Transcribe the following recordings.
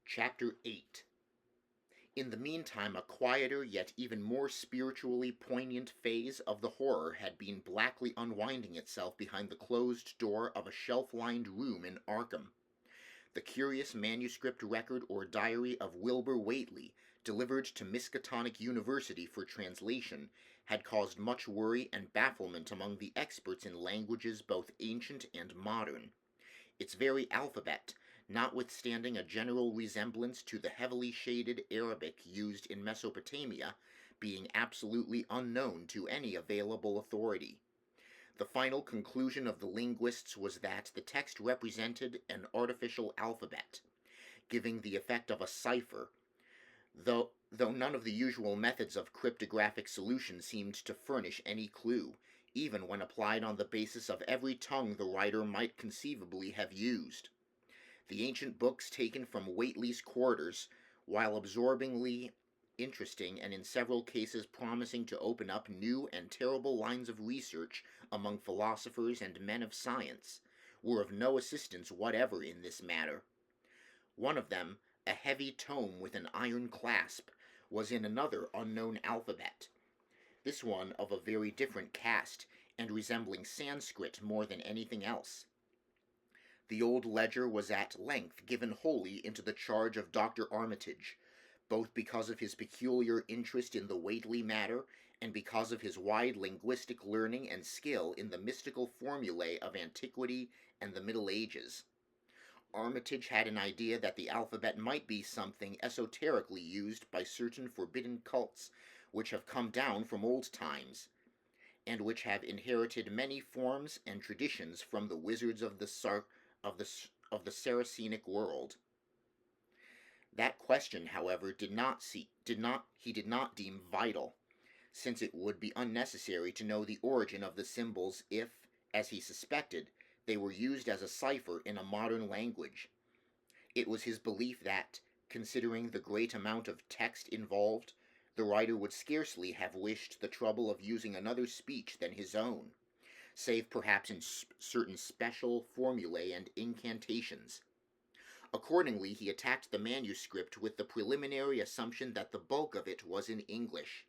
Chapter 8. In the meantime, a quieter yet even more spiritually poignant phase of the horror had been blackly unwinding itself behind the closed door of a shelf-lined room in Arkham. The curious manuscript record or diary of Wilbur Whately, delivered to Miskatonic University for translation, had caused much worry and bafflement among the experts in languages both ancient and modern. Its very alphabet, notwithstanding a general resemblance to the heavily shaded Arabic used in Mesopotamia, being absolutely unknown to any available authority. The final conclusion of the linguists was that the text represented an artificial alphabet, giving the effect of a cipher, though none of the usual methods of cryptographic solution seemed to furnish any clue, even when applied on the basis of every tongue the writer might conceivably have used. The ancient books taken from Whately's quarters, while absorbingly interesting and in several cases promising to open up new and terrible lines of research among philosophers and men of science, were of no assistance whatever in this matter. One of them, a heavy tome with an iron clasp, was in another unknown alphabet, this one of a very different cast, and resembling Sanskrit more than anything else. The old ledger was at length given wholly into the charge of Dr. Armitage, both because of his peculiar interest in the Whately matter, and because of his wide linguistic learning and skill in the mystical formulae of antiquity and the Middle Ages. Armitage had an idea that the alphabet might be something esoterically used by certain forbidden cults which have come down from old times, and which have inherited many forms and traditions from the wizards of the Saracenic world. That question, however, he did not deem vital, since it would be unnecessary to know the origin of the symbols if, as he suspected, they were used as a cipher in a modern language. It was his belief that, considering the great amount of text involved, the writer would scarcely have wished the trouble of using another speech than his own, save perhaps in certain special formulae and incantations. Accordingly, he attacked the manuscript with the preliminary assumption that the bulk of it was in English.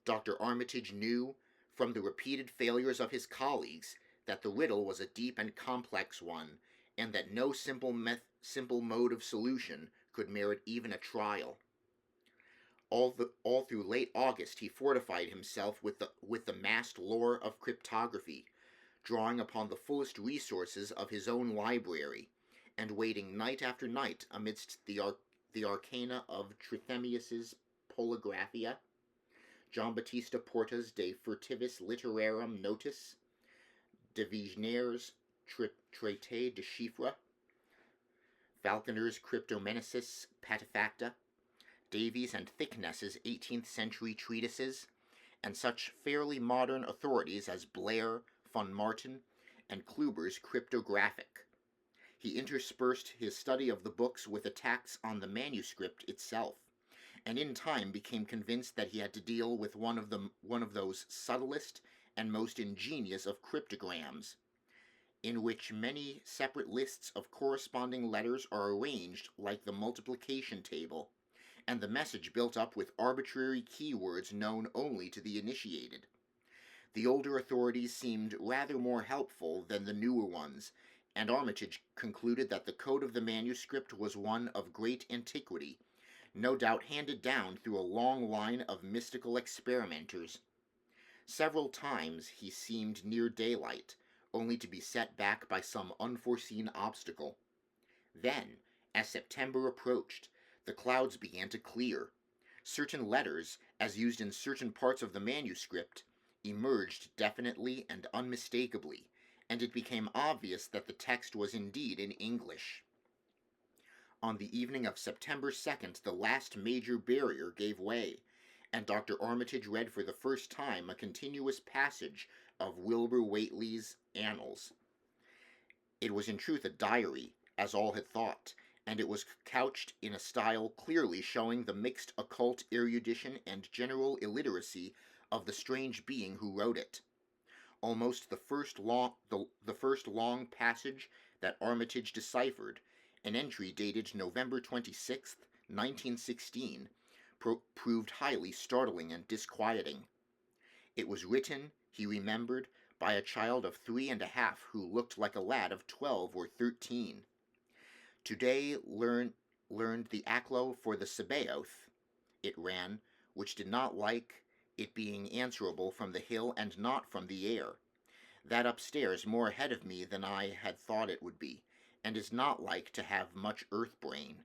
Dr. Armitage knew, from the repeated failures of his colleagues, that the riddle was a deep and complex one, and that no simple mode of solution could merit even a trial. All through late August he fortified himself with the massed lore of cryptography, drawing upon the fullest resources of his own library, and waiting night after night amidst the arcana of Trithemius's Polygraphia, Giambattista Porta's De Furtivis Literarum Notis, de Vigenère's Traité de Chiffre, Falconer's Cryptomenesis Patefacta, Davies and Thickness's 18th century treatises, and such fairly modern authorities as Blair, von Martin, and Kluber's Cryptographic. He interspersed his study of the books with attacks on the manuscript itself, and in time became convinced that he had to deal with one of those subtlest and most ingenious of cryptograms, in which many separate lists of corresponding letters are arranged like the multiplication table, and the message built up with arbitrary keywords known only to the initiated. The older authorities seemed rather more helpful than the newer ones, and Armitage concluded that the code of the manuscript was one of great antiquity, no doubt handed down through a long line of mystical experimenters. Several times he seemed near daylight, only to be set back by some unforeseen obstacle. Then, as September approached, the clouds began to clear. Certain letters, as used in certain parts of the manuscript, emerged definitely and unmistakably, and it became obvious that the text was indeed in English. On the evening of September 2nd, the last major barrier gave way, and Dr. Armitage read for the first time a continuous passage of Wilbur Whately's Annals. It was in truth a diary, as all had thought, and it was couched in a style clearly showing the mixed occult erudition and general illiteracy of the strange being who wrote it. Almost the first long passage that Armitage deciphered, an entry dated November 26, 1916, proved highly startling and disquieting. It was written, he remembered, by a child of 3.5 who looked like a lad of 12 or 13. Today learned the Aklo for the Sabaoth, it ran, which did not like it being answerable from the hill and not from the air. That upstairs more ahead of me than I had thought it would be, and is not like to have much earth brain.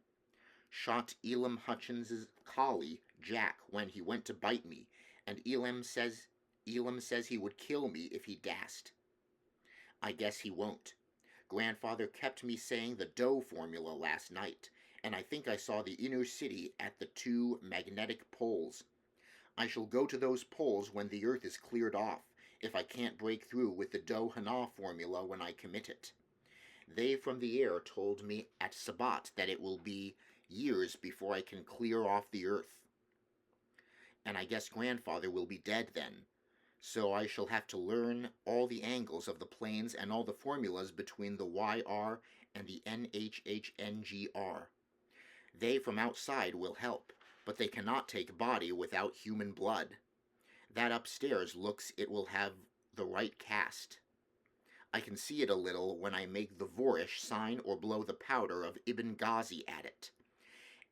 Shot Elam Hutchins's collie, Jack, when he went to bite me, and Elam says he would kill me if he dast. I guess he won't. Grandfather kept me saying the dough formula last night, and I think I saw the inner city at the 2 magnetic poles. I shall go to those poles when the earth is cleared off, if I can't break through with the Doe-Hana formula when I commit it. They from the air told me at Sabat that it will be years before I can clear off the earth. And I guess Grandfather will be dead then, so I shall have to learn all the angles of the planes and all the formulas between the YR and the NHHNGR. They from outside will help, but they cannot take body without human blood. That upstairs looks it will have the right cast. I can see it a little when I make the Vorish sign or blow the powder of Ibn Ghazi at it.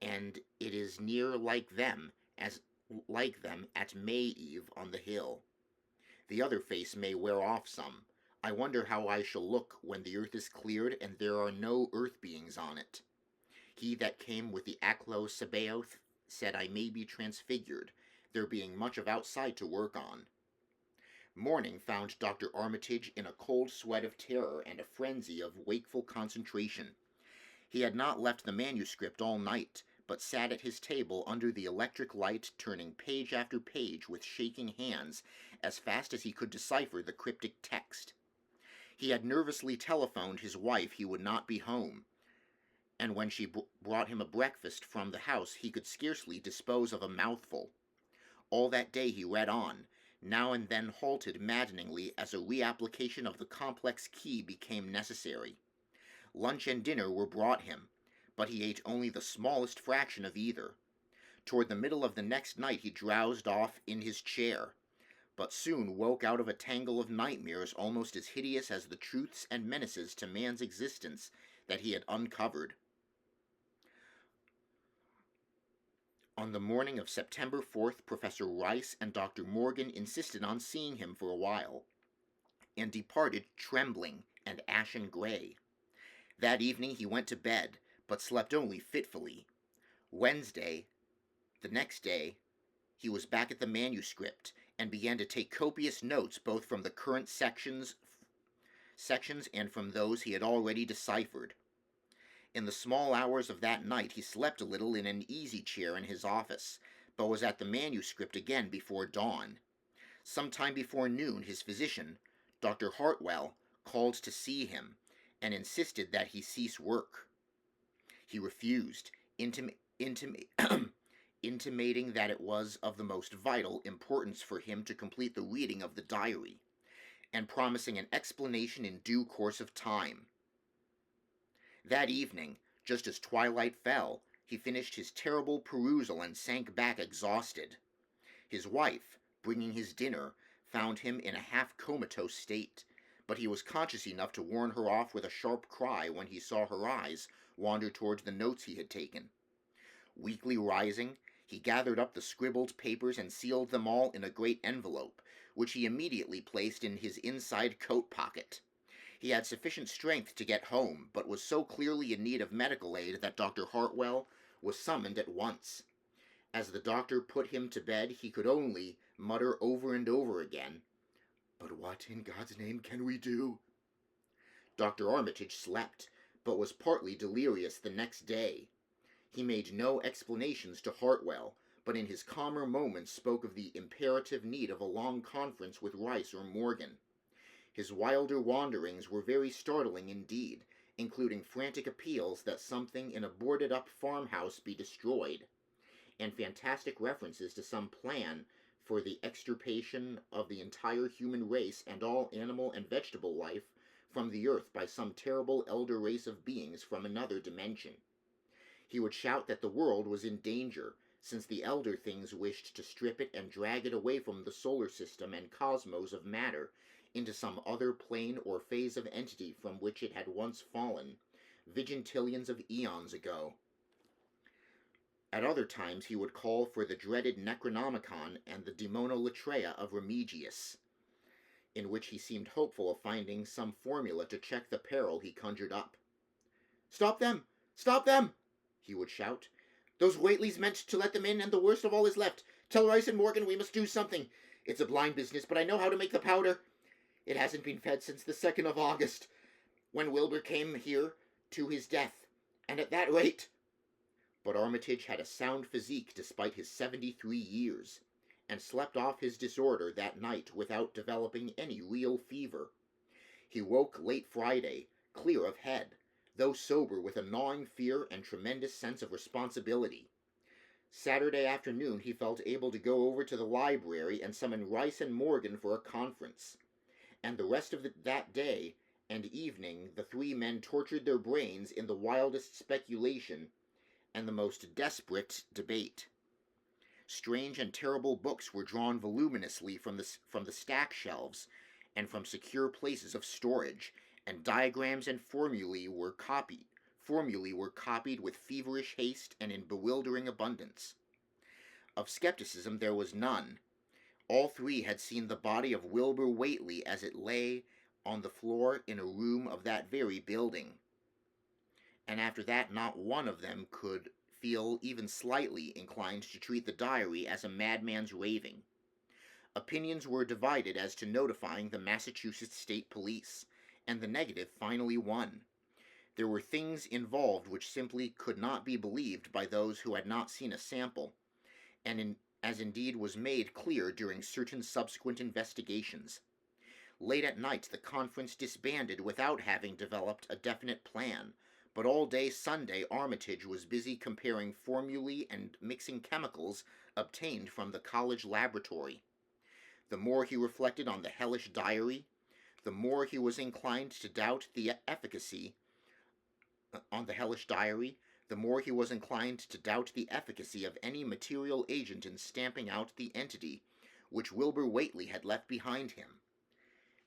And it is near like them at May Eve on the hill. The other face may wear off some. I wonder how I shall look when the earth is cleared and there are no earth beings on it. He that came with the Aklo Sabaoth said I may be transfigured, there being much of outside to work on. Morning found Dr. Armitage in a cold sweat of terror and a frenzy of wakeful concentration. He had not left the manuscript all night, but sat at his table under the electric light, turning page after page with shaking hands, as fast as he could decipher the cryptic text. He had nervously telephoned his wife he would not be home, and when she brought him a breakfast from the house he could scarcely dispose of a mouthful. All that day he read on, now and then halted maddeningly as a reapplication of the complex key became necessary. Lunch and dinner were brought him, but he ate only the smallest fraction of either. Toward the middle of the next night he drowsed off in his chair, but soon woke out of a tangle of nightmares almost as hideous as the truths and menaces to man's existence that he had uncovered. On the morning of September 4th, Professor Rice and Dr. Morgan insisted on seeing him for a while, and departed trembling and ashen gray. That evening he went to bed, but slept only fitfully. Wednesday, the next day, he was back at the manuscript, and began to take copious notes both from the current sections and from those he had already deciphered. In the small hours of that night he slept a little in an easy-chair in his office, but was at the manuscript again before dawn. Some time before noon his physician, Dr. Hartwell, called to see him, and insisted that he cease work. He refused, intimating that it was of the most vital importance for him to complete the reading of the diary, and promising an explanation in due course of time. That evening, just as twilight fell, he finished his terrible perusal and sank back exhausted. His wife, bringing his dinner, found him in a half-comatose state, but he was conscious enough to warn her off with a sharp cry when he saw her eyes wander towards the notes he had taken. Weakly rising, he gathered up the scribbled papers and sealed them all in a great envelope, which he immediately placed in his inside coat pocket. He had sufficient strength to get home, but was so clearly in need of medical aid that Dr. Hartwell was summoned at once. As the doctor put him to bed, he could only mutter over and over again, "But what in God's name can we do?" Dr. Armitage slept, but was partly delirious the next day. He made no explanations to Hartwell, but in his calmer moments spoke of the imperative need of a long conference with Rice or Morgan. His wilder wanderings were very startling indeed, including frantic appeals that something in a boarded-up farmhouse be destroyed, and fantastic references to some plan for the extirpation of the entire human race and all animal and vegetable life from the earth by some terrible elder race of beings from another dimension. He would shout that the world was in danger, since the elder things wished to strip it and drag it away from the solar system and cosmos of matter into some other plane or phase of entity from which it had once fallen, vigintillions of eons ago. At other times he would call for the dreaded Necronomicon and the Demonolatreia of Remigius, in which he seemed hopeful of finding some formula to check the peril he conjured up. "Stop them! Stop them!" he would shout. "Those Whateleys meant to let them in, and the worst of all is left. Tell Rice and Morgan we must do something. It's a blind business, but I know how to make the powder. It hasn't been fed since the 2nd of August, when Wilbur came here to his death, and at that rate." But Armitage had a sound physique despite his 73 years, and slept off his disorder that night without developing any real fever. He woke late Friday, clear of head, though sober with a gnawing fear and tremendous sense of responsibility. Saturday afternoon he felt able to go over to the library and summon Rice and Morgan for a conference, and the rest of that day and evening the three men tortured their brains in the wildest speculation and the most desperate debate. Strange and terrible books were drawn voluminously from the stack shelves and from secure places of storage, and diagrams and formulae were copied with feverish haste and in bewildering abundance. Of skepticism there was none. All three had seen the body of Wilbur Whately as it lay on the floor in a room of that very building, and after that not one of them could feel even slightly inclined to treat the diary as a madman's raving. Opinions were divided as to notifying the Massachusetts State Police, and the negative finally won. There were things involved which simply could not be believed by those who had not seen a sample, and as indeed was made clear during certain subsequent investigations. Late at night the conference disbanded without having developed a definite plan, but all day Sunday Armitage was busy comparing formulae and mixing chemicals obtained from the college laboratory. The more he reflected on the hellish diary, the more he was inclined to doubt the efficacy of any material agent in stamping out the entity which Wilbur Whately had left behind him.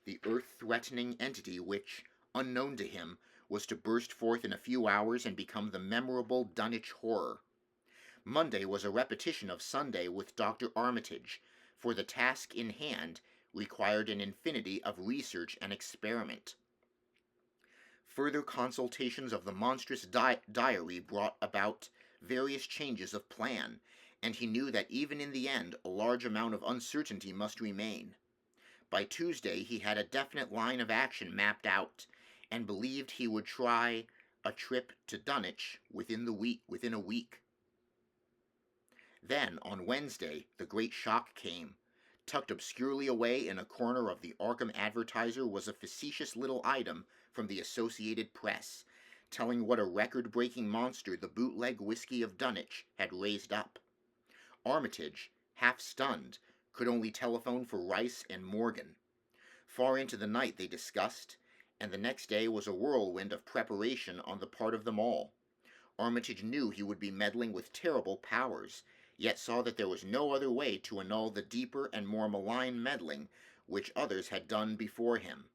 The earth-threatening entity which, unknown to him, was to burst forth in a few hours and become the memorable Dunwich horror. Monday was a repetition of Sunday with Dr. Armitage, for the task in hand required an infinity of research and experiment. Further consultations of the monstrous diary brought about various changes of plan, and he knew that even in the end a large amount of uncertainty must remain. By Tuesday he had a definite line of action mapped out, and believed he would try a trip to Dunwich within a week. Then, on Wednesday, the great shock came. Tucked obscurely away in a corner of the Arkham Advertiser was a facetious little item from the Associated Press, telling what a record-breaking monster the bootleg whiskey of Dunwich had raised up. Armitage, half stunned, could only telephone for Rice and Morgan. Far into the night they discussed, and the next day was a whirlwind of preparation on the part of them all. Armitage knew he would be meddling with terrible powers, yet saw that there was no other way to annul the deeper and more malign meddling which others had done before him.